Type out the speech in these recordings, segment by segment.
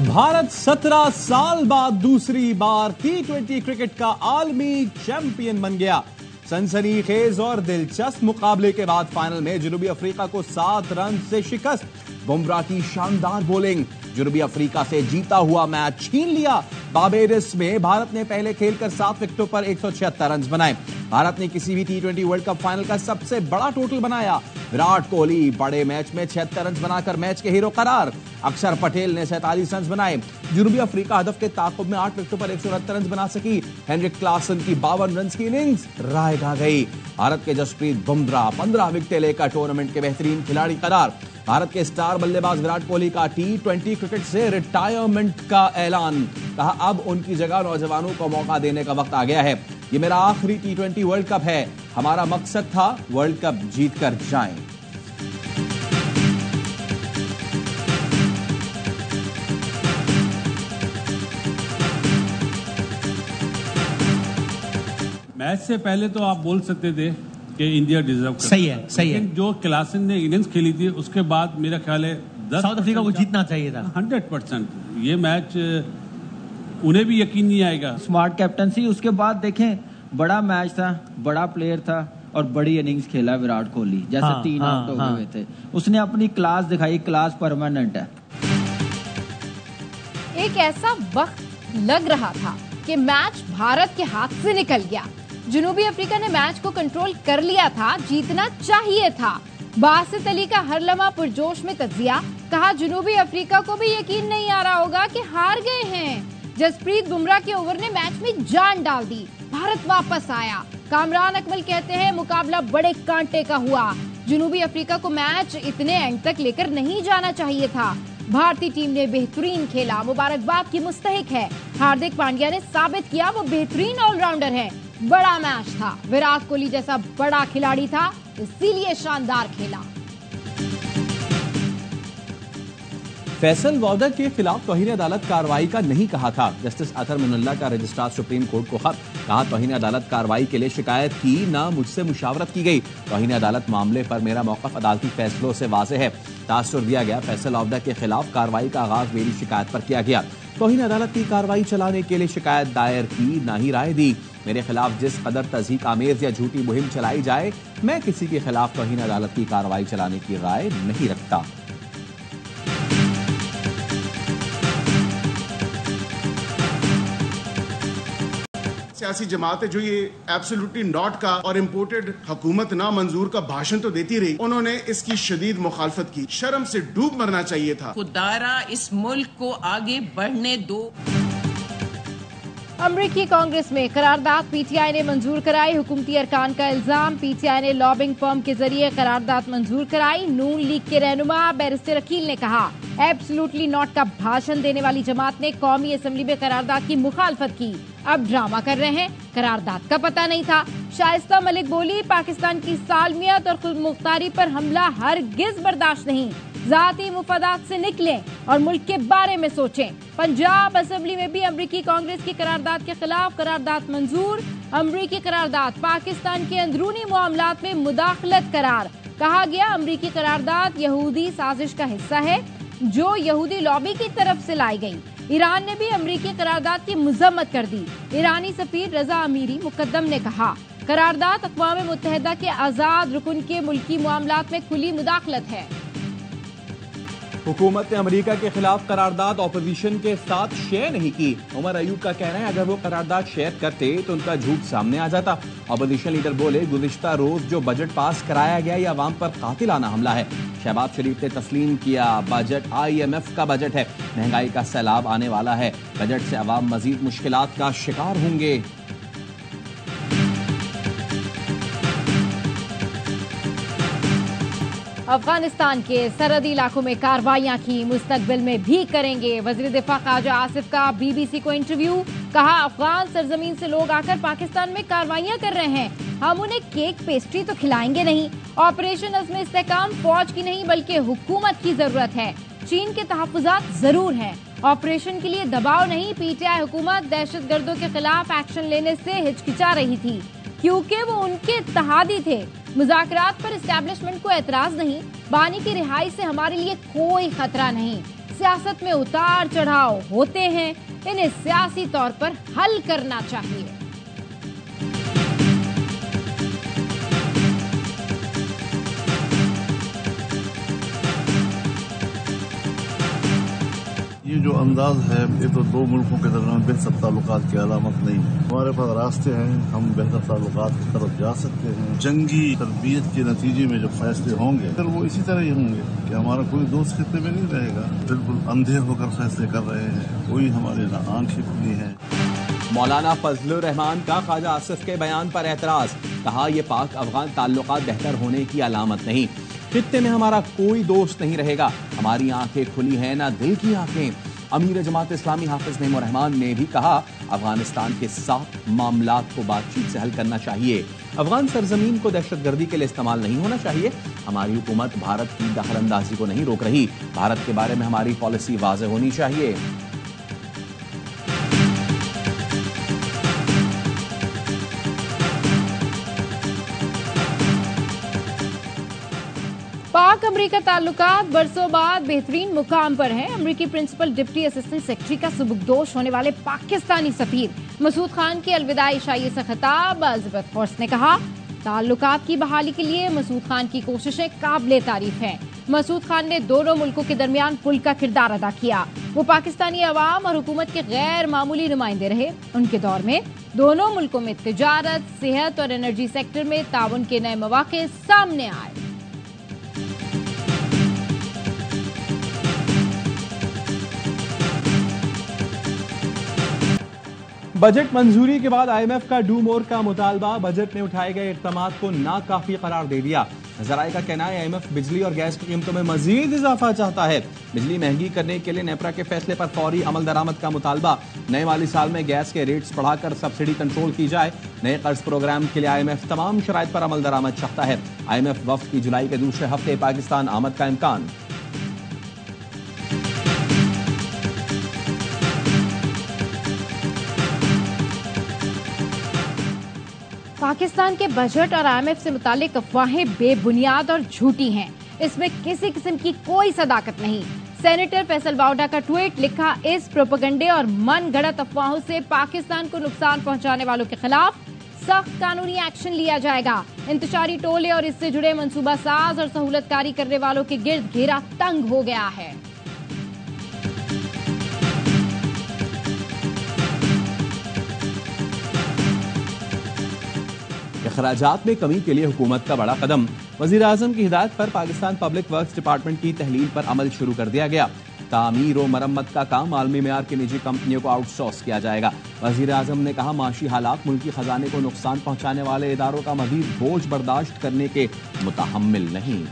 भारत 17 साल बाद दूसरी बार T20 क्रिकेट का आलमी चैंपियन बन गया। सनसनीखेज और दिलचस्प मुकाबले के बाद फाइनल में जनूबी अफ्रीका को 7 रन से शिकस्त। बुमराह की शानदार बॉलिंग जनूबी अफ्रीका से जीता हुआ मैच छीन लिया। बारबाडोस में भारत ने पहले खेलकर 7 विकेटों पर 176 रन बनाए। भारत ने किसी भी T20 वर्ल्ड कप फाइनल का सबसे बड़ा टोटल बनाया। विराट कोहली बड़े मैच में 76 रन बनाकर मैच के हीरो करार। अक्षर पटेल ने 47 रन बनाए। जनूबी अफ्रीका हदफ के ताक़ुब में 8 विकेटों पर 169 रन बना सकी। हेनरिक क्लासन की 52 रन की इनिंग्स राय गा गई। भारत के जसप्रीत बुमराह 15 विकेटें लेकर टूर्नामेंट के बेहतरीन खिलाड़ी करार। भारत के स्टार बल्लेबाज विराट कोहली का T20 क्रिकेट से रिटायरमेंट का ऐलान। कहा अब उनकी जगह नौजवानों को मौका देने का वक्त आ गया है। ये मेरा आखिरी T20 वर्ल्ड कप है। हमारा मकसद था वर्ल्ड कप जीतकर जाएं। मैच से पहले तो आप बोल सकते थे कि इंडिया डिजर्व करता। सही है, सही है। लेकिन जो क्लासन ने इनिंग्स खेली थी उसके बाद मेरा ख्याल है साउथ अफ्रीका को जीतना चाहिए था 100%। ये मैच उन्हें भी यकीन नहीं आएगा। स्मार्ट कैप्टनसी, उसके बाद देखें बड़ा मैच था, बड़ा प्लेयर था और बड़ी इनिंग्स खेला विराट कोहली। जैसे 3 आउट हो गए थे, उसने अपनी क्लास दिखाई। क्लास परमानेंट है। एक ऐसा वक्त लग रहा था कि मैच भारत के हाथ से निकल गया। जनूबी अफ्रीका ने मैच को कंट्रोल कर लिया था, जीतना चाहिए था। बासित अली का हर लम्हा पुरजोश में तज्जिया। कहा जनूबी अफ्रीका को भी यकीन नहीं आ रहा होगा कि हार गए हैं। जसप्रीत बुमराह के ओवर ने मैच में जान डाल दी। भारत वापस आया। कामरान अकमल कहते हैं मुकाबला बड़े कांटे का हुआ। जनूबी अफ्रीका को मैच इतने एंड तक लेकर नहीं जाना चाहिए था। भारतीय टीम ने बेहतरीन खेला, मुबारकबाद की मुस्तहिक है। हार्दिक पांड्या ने साबित किया वो बेहतरीन ऑलराउंडर है। बड़ा मैच था, विराट कोहली जैसा बड़ा खिलाड़ी था, इसीलिए शानदार खेला। फैसल वॉदर के खिलाफ तौहीन अदालत कार्रवाई का नहीं कहा था। जस्टिस अतर मिनुल्लाह का रजिस्ट्रार सुप्रीम कोर्ट को खत। कहा तौहीन अदालत कार्रवाई के लिए शिकायत की, ना मुझसे मुशावरत की गई। तौहीन अदालत मामले पर मेरा मौक़िफ़ अदालती फैसलों से वाज़ेह है। तासुर दिया गया फैसल वॉदर के खिलाफ कार्रवाई का आगाज मेरी शिकायत पर किया गया। तौहीन अदालत की कार्रवाई चलाने के लिए शिकायत दायर की, ना ही राय दी। मेरे खिलाफ जिस कदर तज़हीक आमेज या झूठी मुहिम चलाई जाए, मैं किसी के खिलाफ तौहीन अदालत की कार्रवाई चलाने की राय नहीं रखता। सियासी जमात है जो ये एब्सोल्युटली नॉट का और इम्पोर्टेड हुकूमत ना मंजूर का भाषण तो देती रही, उन्होंने इसकी शदीद मुखालफत की। शर्म से डूब मरना चाहिए था। खुदारा इस मुल्क को आगे बढ़ने दो। अमरीकी कांग्रेस में करारदाद पीटीआई ने मंजूर कराई। हुकूमती अरकान का इल्जाम, पीटीआई ने लॉबिंग फर्म के जरिए करारदाद मंजूर कराई। नून लीग के रहनुमा बैरिस्टर अकील ने कहा एब्सोल्युटली नॉट का भाषण देने वाली जमात ने कौमी असेंबली में करारदाद की मुखालफत की। अब ड्रामा कर रहे हैं, करारदाद का पता नहीं था। शाइस्ता मलिक बोली पाकिस्तान की सालमियत और खुद मुख्तारी पर हमला हरगिज बर्दाश्त नहीं। जाती मुफादात से निकलें और मुल्क के बारे में सोचें। पंजाब असेंबली में भी अमरीकी कांग्रेस की करारदाद के खिलाफ करारदाद मंजूर। अमरीकी करारदाद पाकिस्तान के अंदरूनी मामलात में मुदाखलत करार। कहा गया अमरीकी करारदाद यहूदी साजिश का हिस्सा है जो यहूदी लॉबी की तरफ से लाई गई। ईरान ने भी अमरीकी करारदाद की मजम्मत कर दी। ईरानी सफीर रजा अमीरी मुकद्दम ने कहा करारदाद अक़वाम मुत्तहिदा के आज़ाद रुकन के मुल्की मामलात में खुली मुदाखलत है। हुकूमत ने अमेरिका के खिलाफ करारदाद ऑपोजिशन के साथ शेयर नहीं की। उमर अयूब का कहना है अगर वो करारदाद शेयर करते तो उनका झूठ सामने आ जाता। ऑपोजिशन लीडर बोले गुज़िश्ता रोज जो बजट पास कराया गया ये अवाम पर कातिलाना हमला है। शहबाज शरीफ ने तस्लीम किया बजट IMF का बजट है। महंगाई का सैलाब आने वाला है। बजट से अवाम मजीद मुश्किलात का शिकार होंगे। अफगानिस्तान के सरहदी इलाकों में कार्रवाइयां की, मुस्तकबिल में भी करेंगे। वज़ीर दिफा ख्वाजा आसिफ का BBC को इंटरव्यू। कहा अफगान सरजमीन से लोग आकर पाकिस्तान में कार्रवाइयां कर रहे हैं, हम उन्हें केक पेस्ट्री तो खिलाएंगे नहीं। ऑपरेशन अज़्म इस्तेहकाम फौज की नहीं बल्कि हुकूमत की जरूरत है। चीन के तहफ़्फ़ुज़ात जरूर हैं, ऑपरेशन के लिए दबाव नहीं। PTI हुकूमत दहशतगर्दों के खिलाफ एक्शन लेने से हिचकिचा रही थी क्योंकि वो उनके इत्तेहादी थे। मुज़ाकरात पर एस्टैब्लिशमेंट को एतराज नहीं। बानी की रिहाई से हमारे लिए कोई खतरा नहीं। सियासत में उतार चढ़ाव होते हैं, इन्हें सियासी तौर पर हल करना चाहिए। ये जो अंदाज है ये तो दो मुल्कों के दरमियान बेहतर ताल्लुकात की अलामत नहीं है। हमारे पास रास्ते हैं, हम बेहतर ताल्लुकात की तरफ जा सकते हैं। जंगी तरबियत के नतीजे में जो फैसले होंगे फिर वो इसी तरह ही होंगे कि हमारा कोई दोस्त खित्ते में नहीं रहेगा। बिल्कुल अंधे होकर फैसले कर रहे हैं, कोई हमारी ना आंखें खुली हैं। मौलाना फजलुर रहमान का ख्वाजा आसिफ के बयान पर एतराज, कहा यह पाक अफगान ताल्लुकात बेहतर होने की अलामत नहीं। खित्ते में हमारा कोई दोस्त नहीं रहेगा, हमारी आंखें खुली हैं ना दिल की आंखें। अमीर जमात इस्लामी हाफिज नईमुर रहमान ने भी कहा अफगानिस्तान के साथ मामलात को बातचीत से हल करना चाहिए। अफगान सरजमीन को दहशतगर्दी के लिए इस्तेमाल नहीं होना चाहिए। हमारी हुकूमत भारत की दखलंदाजी को नहीं रोक रही। भारत के बारे में हमारी पॉलिसी वाज़ेह होनी चाहिए। पाक अमेरिका ताल्लुकात बरसों बाद बेहतरीन मुकाम पर हैं। अमेरिकी प्रिंसिपल डिप्टी असिस्टेंट सेक्रेटरी का सुबुकदोश होने वाले पाकिस्तानी सफीर मसूद खान की अलविदाई शाही से खिताब एलिजाबेथ हॉर्स ने कहा ताल्लुकात की बहाली के लिए मसूद खान की कोशिशें काबिले तारीफ हैं। मसूद खान ने दोनों मुल्कों के दरमियान पुल का किरदार अदा किया। वो पाकिस्तानी अवाम और हुकूमत के गैर मामूली नुमाइंदे रहे। उनके दौर में दोनों मुल्कों में तिजारत, सेहत और एनर्जी सेक्टर में ताउन के नए मौके सामने आए। बजट मंजूरी के बाद आईएमएफ का डू मोर का मुतालबा, बजट में उठाए गए इक़दामात को नाकाफी करार दे दिया। ज़राए का कहना है आईएमएफ बिजली और गैस की कीमतों में मजीद इजाफा चाहता है। बिजली महंगी करने के लिए नेपरा के फैसले पर फौरी अमल दरामद का मुतालबा। नए माली साल में गैस के रेट्स बढ़ाकर सब्सिडी कंट्रोल की जाए। नए कर्ज प्रोग्राम के लिए आईएमएफ तमाम शराइत पर अमल दरामद चाहता है। आईएमएफ वफ्द की जुलाई के दूसरे हफ्ते पाकिस्तान आमद का इम्कान। पाकिस्तान के बजट और आईएमएफ से मुतालिक अफवाहें बेबुनियाद और झूठी हैं। इसमें किसी किस्म की कोई सदाकत नहीं। सेनेटर फैसल बावडा का ट्वीट लिखा, इस प्रोपेगेंडे और मन गढ़ंत अफवाहों से पाकिस्तान को नुकसान पहुंचाने वालों के खिलाफ सख्त कानूनी एक्शन लिया जाएगा। इंतशारी टोले और इससे जुड़े मंसूबा साज और सहूलतकारी करने वालों के गिर्द घेरा तंग हो गया है। अखराजात में कमी के लिए हुकूमत का बड़ा कदम। वजीर आजम की हिदायत पर पाकिस्तान पब्लिक वर्क्स डिपार्टमेंट की तहलील पर अमल शुरू कर दिया गया। तामीर और मरम्मत का काम आलमी मेयार की निजी कंपनियों को आउटसोर्स किया जाएगा। वजीर आजम ने कहा माशी हालात मुल्की खजाने को नुकसान पहुंचाने वाले इदारों का मजीद बोझ बर्दाश्त करने के मुतहम्मिल नहीं।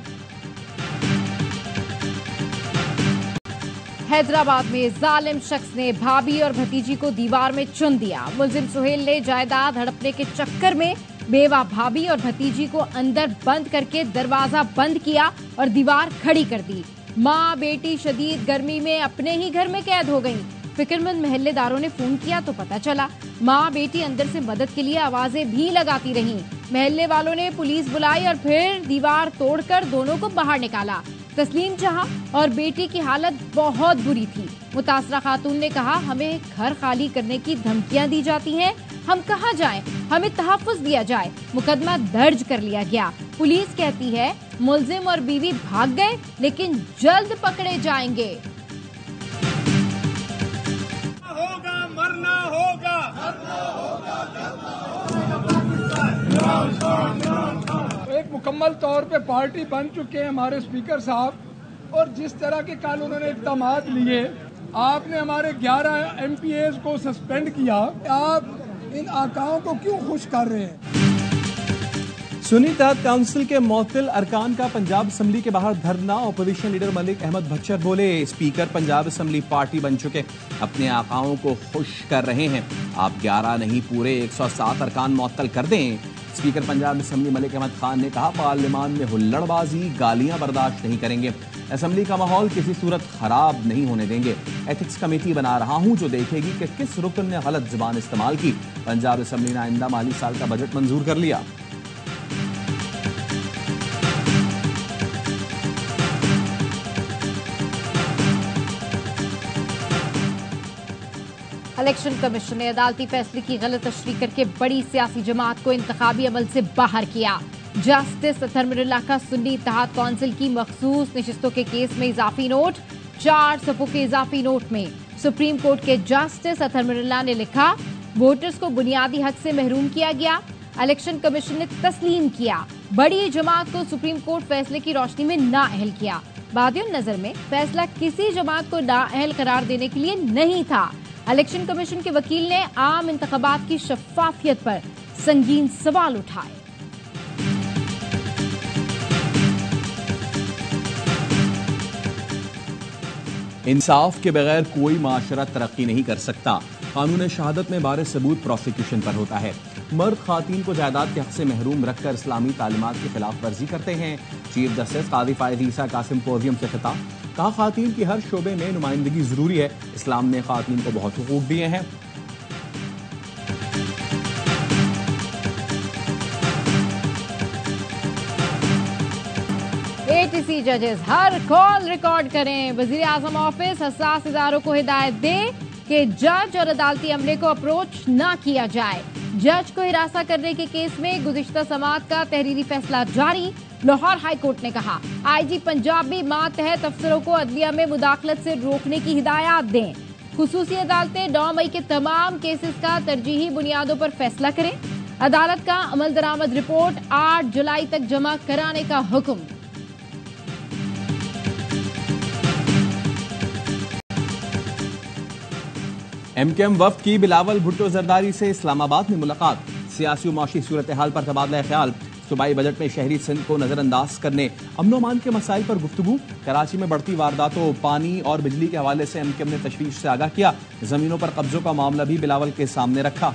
हैदराबाद में जालिम शख्स ने भाभी और भतीजी को दीवार में चुन दिया। मुलजिम सुहेल ने जायदाद हड़पने के चक्कर में बेवा भाभी और भतीजी को अंदर बंद करके दरवाजा बंद किया और दीवार खड़ी कर दी। माँ बेटी शदीद गर्मी में अपने ही घर में कैद हो गईं। फिक्रमंद महल्लेदारों ने फोन किया तो पता चला माँ बेटी अंदर से मदद के लिए आवाजें भी लगाती रहीं। महल्ले वालों ने पुलिस बुलाई और फिर दीवार तोड़कर दोनों को बाहर निकाला। तस्लीम जहां और बेटी की हालत बहुत बुरी थी। मुतासरा खातून ने कहा हमें घर खाली करने की धमकियां दी जाती हैं, हम कहां जाएं, हमें तहफ्फुज़ दिया जाए। मुकदमा दर्ज कर लिया गया। पुलिस कहती है मुलजिम और बीवी भाग गए लेकिन जल्द पकड़े जाएंगे। होगा मरना होगा, एक मुकम्मल तौर पे पार्टी बन चुके हैं हमारे स्पीकर साहब, और जिस तरह के कल उन्होंने इक़दामात लिए, आपने हमारे 11 MPAs को सस्पेंड किया, आप इन आकाओं को क्यों खुश कर रहे हैं? सुन्नी तहत काउंसिल के मुअत्तिल अरकान का पंजाब असम्बली के बाहर धरना। अपोजिशन लीडर मलिक अहमद भच्चर बोले स्पीकर पंजाब असम्बली पार्टी बन चुके, अपने आकाओं को खुश कर रहे हैं। आप 11 नहीं पूरे 107 अरकान मुअत्तल कर दें। स्पीकर पंजाब असम्बली मलिक अहमद खान ने कहा पार्लियामान में हुल्लड़बाजी गालियां बर्दाश्त नहीं करेंगे। असम्बली का माहौल किसी सूरत खराब नहीं होने देंगे। एथिक्स कमेटी बना रहा हूं जो देखेगी कि किस रुकन ने गलत जुबान इस्तेमाल की। पंजाब असम्बली ने आइंदा माली साल का बजट मंजूर कर लिया। इलेक्शन कमीशन ने अदालती फैसले की गलत तशरीह करके बड़ी सियासी जमात को इंतखाबी अमल से बाहर किया। जस्टिस अतहर मिरुल्लाह का सुन्नी इत्तेहाद काउंसिल की मखसूस नशिस्तों के केस में इजाफी नोट। 4 सफ़ों के इजाफी नोट में सुप्रीम कोर्ट के जस्टिस अतहर मिरुल्लाह ने लिखा, वोटर्स को बुनियादी हक से महरूम किया गया। इलेक्शन कमीशन ने तस्लीम किया, बड़ी जमात को सुप्रीम कोर्ट फैसले की रोशनी में नाअहल किया। बादियों नजर में फैसला किसी जमात को नाअहल करार देने के लिए नहीं था। इलेक्शन कमीशन के वकील ने आम इंतखाबात की शफाफियत पर संगीन सवाल उठाए। इंसाफ के बगैर कोई माशरा तरक्की नहीं कर सकता। कानून शहादत में बारे सबूत प्रोसिक्यूशन पर होता है। मर्द खातून को जायदाद के हक से महरूम रखकर इस्लामी तालीमात की खिलाफ वर्जी करते हैं। चीफ जस्टिस काजी फायद ईसा का सिंपोजियम से खिताब, कहा खातून की हर शोबे में नुमाइंदगी जरूरी है। इस्लाम ने खातून को बहुत हुकूक दिए हैं। एटीसी जजेस हर कॉल रिकॉर्ड करें। वजीर आजम ऑफिस हसास इदारों को हिदायत दे कि जज और अदालती अमले को अप्रोच न किया जाए। जज को हिरासा करने के केस में गुज़िश्ता समाअत का तहरीरी फैसला जारी। लाहौर हाई कोर्ट ने कहा, आईजी पंजाब भी मातहत अफसरों को अदलिया में मुदाखलत से रोकने की हिदायत दें। खुसूसी अदालतें 9 मई के तमाम केसेस का तरजीही बुनियादों पर फैसला करें। अदालत का अमल दरामद रिपोर्ट 8 जुलाई तक जमा कराने का हुक्म। एमकेएम वफ्द की बिलावल भुट्टो जरदारी से इस्लामाबाद में मुलाकात। सियासी और माशी सूरत हाल पर तबादला ख्याल। सूबाई बजट में शहरी सिंध को नजरअंदाज करने अमन अमान के मसाइल पर गुफ्तगू। कराची में बढ़ती वारदातों, पानी और बिजली के हवाले से एमकेएम ने तशवीश से आगाह किया। जमीनों पर कब्जों का मामला भी बिलावल के सामने रखा।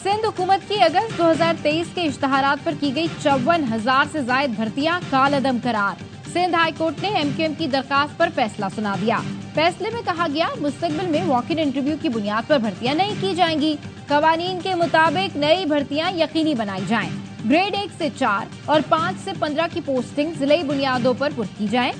सिंध हुकूमत की अगस्त 2023 के इश्तहारात पर की गई 54,000 से जायद भर्तियां कालअदम करार। सिंध हाई कोर्ट ने एमकेएम की दरखास्त पर फैसला सुना दिया। फैसले में कहा गया, मुस्तकबिल में वॉक इन इंटरव्यू की बुनियाद पर भर्तियां नहीं की जाएंगी। कवानीन के मुताबिक नई भर्तियां यकीनी बनाई जाएं। ग्रेड 1 से 4 और 5 से 15 की पोस्टिंग जिले बुनियादों पर पुर की जाए।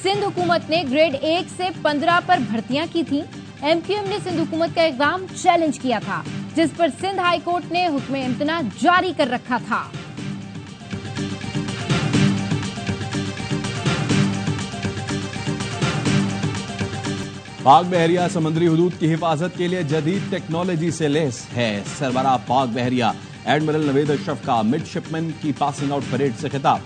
सिंध हुकूमत ने ग्रेड 1 से 15 पर भर्तियां की थी। एमकेएम ने सिंध हुकूमत का इक़दाम चैलेंज किया था, जिस पर सिंध हाई कोर्ट ने हुक्म इम्तना जारी कर रखा था। पाक बहरिया समुद्री हुदूद की हिफाजत के लिए जदीद टेक्नोलॉजी से लैस है। सरबराह पाक बहरिया एडमिरल नवेद अशरफ का मिडशिपमैन की पासिंग आउट परेड से खिताब।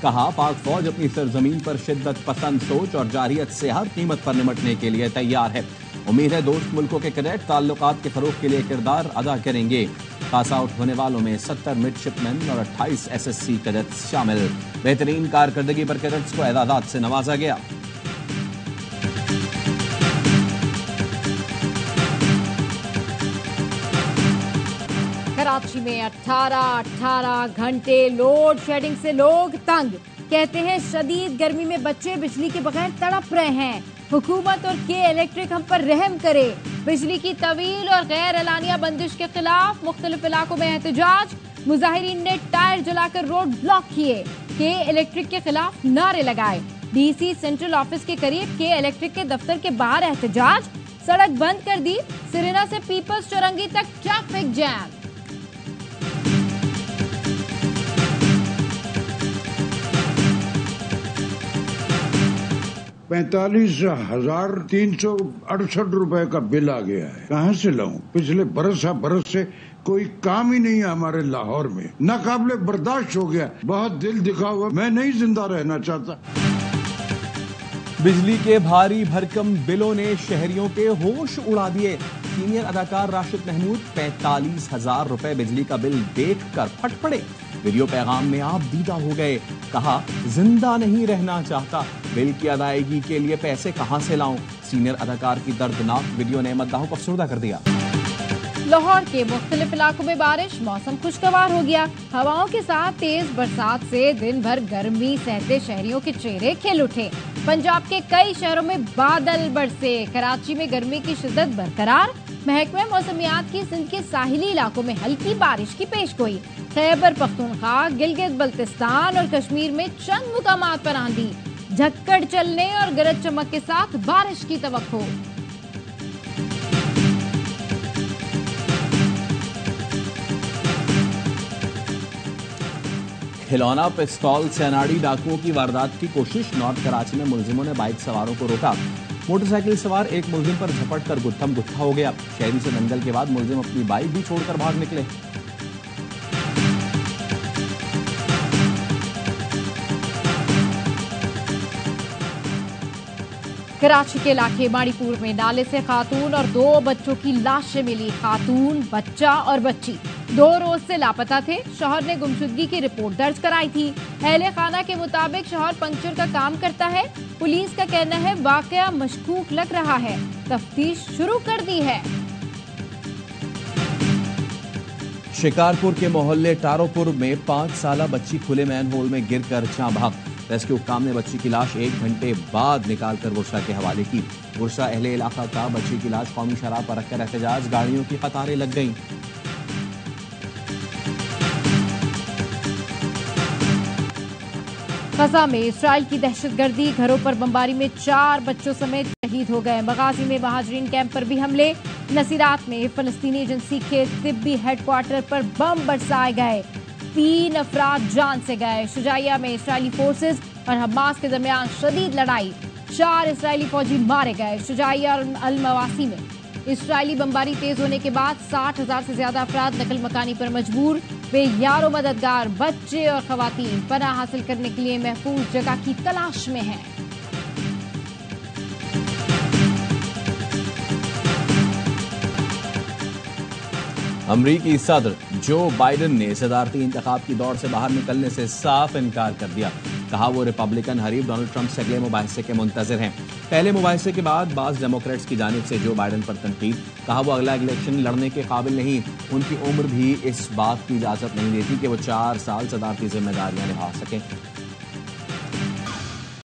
कहा, पाक फौज अपनी सरजमीन पर शिद्दत पसंद सोच और जारियत से हर कीमत पर निमटने के लिए तैयार है। उम्मीद है दोस्त मुल्कों के कैडेट ताल्लुकात के फरोग के लिए किरदार अदा करेंगे। पास आउट होने वालों में 70 मिडशिपमैन और 28 SSC कैडेट्स शामिल। बेहतरीन कारकर्दगी पर कैडेट्स को एजाज़ात से नवाजा गया। कराची में 18 घंटे लोड शेडिंग से लोग तंग। कहते हैं शदीद गर्मी में बच्चे बिजली के बगैर तड़प रहे हैं। हुकूमत और के इलेक्ट्रिक हम पर रहम करे। बिजली की तवील और गैर एलानिया बंदिश के खिलाफ मुख्तलिफ इलाकों में एहतजाज। मुजाहिरीन ने टायर जलाकर रोड ब्लॉक किए। के इलेक्ट्रिक के खिलाफ नारे लगाए। डीसी सेंट्रल ऑफिस के करीब के इलेक्ट्रिक के दफ्तर के बाहर एहतजाज। सड़क बंद कर दी। सिरेना से पीपल्स चौरंगी तक ट्रैफिक जैम। ₹45,368 का बिल आ गया है। कहाँ से लाऊं? पिछले बरस से कोई काम ही नहीं है हमारे लाहौर में। नाकाबिले बर्दाश्त हो गया। बहुत दिल दिखा हुआ, मैं नहीं जिंदा रहना चाहता। बिजली के भारी भरकम बिलों ने शहरियों के होश उड़ा दिए। सीनियर अदाकार राशिद महमूद 45,000 रुपए बिजली का बिल देखकर फट पड़े। वीडियो पैगाम में आप दीदा हो गए। कहा, जिंदा नहीं रहना चाहता। बिल की अदायगी के लिए पैसे कहां से लाऊं? सीनियर अदाकार की दर्दनाक वीडियो ने मद्दाहों को अफसरदा कर दिया। लाहौर के मुख्तलिफ इलाकों में बारिश, मौसम खुशगवार हो गया। हवाओं के साथ तेज बरसात से दिन भर गर्मी सहते शहरियों के चेहरे खिल उठे। पंजाब के कई शहरों में बादल बरसे। कराची में गर्मी की शिद्दत बरकरार। महकमे मौसमियात की सिंध के साहिली इलाकों में हल्की बारिश की पेशगोई। खैबर पख्तूनख्वा, गिलगित बल्तिस्तान और कश्मीर में चंद मुकामात पर आंधी, झक्कड़ चलने और गरज चमक के साथ बारिश की तवक्को। खिलौना पिस्तौल से अनाड़ी डाकुओं की वारदात की कोशिश। नॉर्थ कराची में मुलजिमों ने बाइक सवारों को रोका। मोटरसाइकिल सवार एक मुलजिम पर झपट कर गुत्थम गुत्था हो गया। शहरी से दंगल के बाद मुलजिम अपनी बाइक भी छोड़कर भाग निकले। कराची के इलाके माड़ीपुर में नाले से खातून और 2 बच्चों की लाशें मिली। खातून, बच्चा और बच्ची 2 रोज से लापता थे। शौहर ने गुमशुदगी की रिपोर्ट दर्ज कराई थी। अहले खाना के मुताबिक शौहर पंक्चर का काम करता है। पुलिस का कहना है वाकया मशकूक लग रहा है, तफ्तीश शुरू कर दी है। शिकारपुर के मोहल्ले टारोपुर में 5 साला बच्ची खुले मैनहोल में गिरकर जाँ भाग। रेस्क्यू काम ने बच्ची की लाश 1 घंटे बाद निकालकर गुरसा के हवाले की। गुरसा अहले इलाका का बच्ची की लाश कौमी शराब पर रखकर एहतजाज, गाड़ियों की कतारें लग गईं। गजा में इसराइल की दहशतगर्दी, घरों पर बमबारी में 4 बच्चों समेत शहीद हो गए। मगाजी में महाजरीन कैंप पर भी हमले। नसीरात में फलस्तीनी एजेंसी के तिब्बी हेडक्वार्टर पर बम बरसाए गए। 3 अफराद जान से गए। शुजाइया में इसराइली फोर्सेस और हमास के दरमियान शदीद लड़ाई, 4 इसराइली फौजी मारे गए। शुजाइया और अल मवासी में इसराइली बमबारी तेज होने के बाद 60,000 से ज्यादा अफराद नकल मकानी पर मजबूर। बेयारो मददगार, बच्चे और खवातीन पनाह हासिल करने के लिए महफूज जगह की तलाश में हैं। अमरीकी सदर जो बाइडेन ने सदारती इंतखाब की दौड़ से बाहर निकलने से साफ इनकार कर दिया। कहा वो रिपब्लिकन हरीफ डोनाल्ड ट्रंप से अगले मुबाहिसे के मुंतजिर हैं। पहले मुबाहिसे के बाद बाज़ डेमोक्रेट्स की जानिब से जो बाइडेन पर तनकीद। कहा वो अगला इलेक्शन लड़ने के काबिल नहीं, उनकी उम्र भी इस बात की इजाज़त नहीं देती कि वो 4 साल सदारती जिम्मेदारियां निभा सकें।